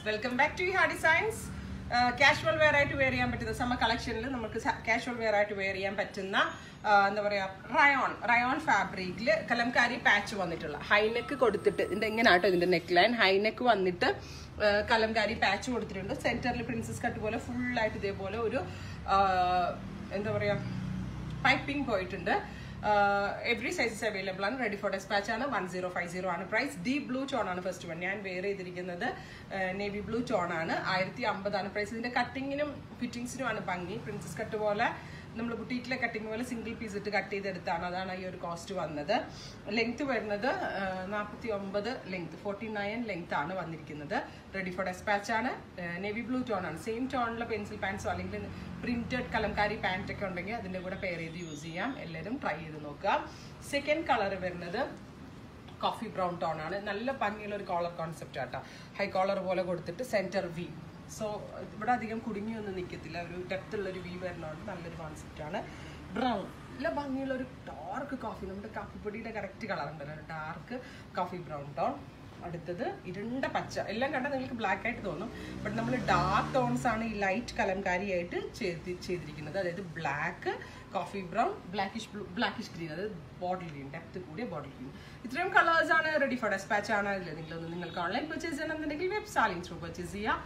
Welcome back to Iha Designs. Casual wear ആയിട്ട് wear ചെയ്യാൻ പറ്റുന്ന സമ്മർ കളക്ഷനിൽ നമുക്ക് casual wear ആയിട്ട് wear ചെയ്യാൻ പറ്റുന്ന എന്താ പറയാ റയോൺ ഫാബ്രിക്കിൽ കലംകാരി പാച്ച് വന്നിട്ടുള്ള ഹൈനെക്ക് കൊടുത്തിട്ട് ഇതിന്റെ എങ്ങനെയാട്ടോ ഇതിന്റെ നെക്ക് ലൈൻ ഹൈനെക്ക് വന്നിട്ട് കലംകാരി പാച്ച് കൊടുത്തിട്ടുണ്ട്. സെന്ററിൽ പ്രിൻസസ് കട്ട് പോലെ ഫുൾ ആയിട്ട് ഇതേപോലെ ഒരു എന്താ പറയാ പൈപ്പിംഗ് പോയിട്ടുണ്ട്. Every size is available and ready for dispatch ആണ് 1050 ആണ് പ്രൈസ്. ഡീപ് ബ്ലൂ ടോൺ ആണ് ഫസ്റ്റ് വൺ. ഞാൻ വെയർ ചെയ്തിരിക്കുന്നത് നേവി ബ്ലൂ ടോൺ ആണ്. 1050 ആണ് പ്രൈസ്. ഇതിന്റെ കട്ടിങ്ങിനും ഫിറ്റിംഗ്സിനും ആണ് ഭംഗി. പ്രിൻസസ് കട്ട് പോലെ നമ്മൾ ബുട്ടീക്കിലെ കട്ടിങ് പോലെ സിംഗിൾ പീസ് ഇട്ട് കട്ട് ചെയ്തെടുത്താണ്. അതാണ് ഈ ഒരു കോസ്റ്റ് വന്നത്. ലെങ്ത് വരുന്നത് 49 ലെങ്ത് 49 ലെങ്ത് ആണ് വന്നിരിക്കുന്നത്. റെഡി ഫോർ ഡെസ്പാച്ച് ആണ്. നേവി ബ്ലൂ ടോൺ ആണ്. സെയിം ടോണിലെ പെൻസിൽ പാൻസോ അല്ലെങ്കിൽ പ്രിന്റഡ് കലംകാരി പാൻറ് ഒക്കെ ഉണ്ടെങ്കിൽ അതിന്റെ കൂടെ പെയർ ചെയ്ത് യൂസ് ചെയ്യാം. എല്ലാവരും ട്രൈ ചെയ്ത് നോക്കാം. സെക്കൻഡ് കളർ വരുന്നത് കോഫി ബ്രൗൺ ടോൺ ആണ്. നല്ല ഭംഗിയുള്ള ഒരു കോളർ കോൺസെപ്റ്റ് ആട്ടോ. ഹൈ കോളർ പോലെ കൊടുത്തിട്ട് സെന്റർ വി. സോ ഇവിടെ അധികം കുടുങ്ങിയൊന്നും നിൽക്കത്തില്ല. ഒരു ഡെപ്ത് ഉള്ളൊരു വി വരുന്നതുകൊണ്ട് നല്ലൊരു കോൺസെപ്റ്റ് ആണ്. ബ്രൗൺ നല്ല ഭംഗിയുള്ള ഒരു ഡാർക്ക് കോഫി, നമ്മുടെ കാപ്പിപ്പൊടിയുടെ കറക്റ്റ് കളർ ഉണ്ടല്ലോ, ഡാർക്ക് കോഫി ബ്രൗൺ ടോൺ. അടുത്തത് ഇരുണ്ട പച്ച. എല്ലാം കണ്ടാൽ നിങ്ങൾക്ക് ബ്ലാക്ക് ആയിട്ട് തോന്നും, ബട്ട് നമ്മൾ ഡാർക്ക് ടോൺസ് ആണ് ഈ ലൈറ്റ് കലംകാരിയായിട്ട് ചെയ്തിരിക്കുന്നത്. അതായത് black, coffee brown, blackish green, അതായത് ബോട്ടിൽ ഗ്രീൻ, ഡെപ്ത് കൂടിയ ബോട്ടിൽ ഗ്രീൻ. ഇത്രയും കളേഴ്സ് ആണ്. റെഡി ഫോർ ഡെസ്പാച്ച് ആണ്. നിങ്ങൾക്ക് ഓൺലൈൻ പർച്ചേസ് ചെയ്യണമെന്നുണ്ടെങ്കിൽ വെബ് സാലിംഗ് ത്രൂ പർച്ചേസ് ചെയ്യാം.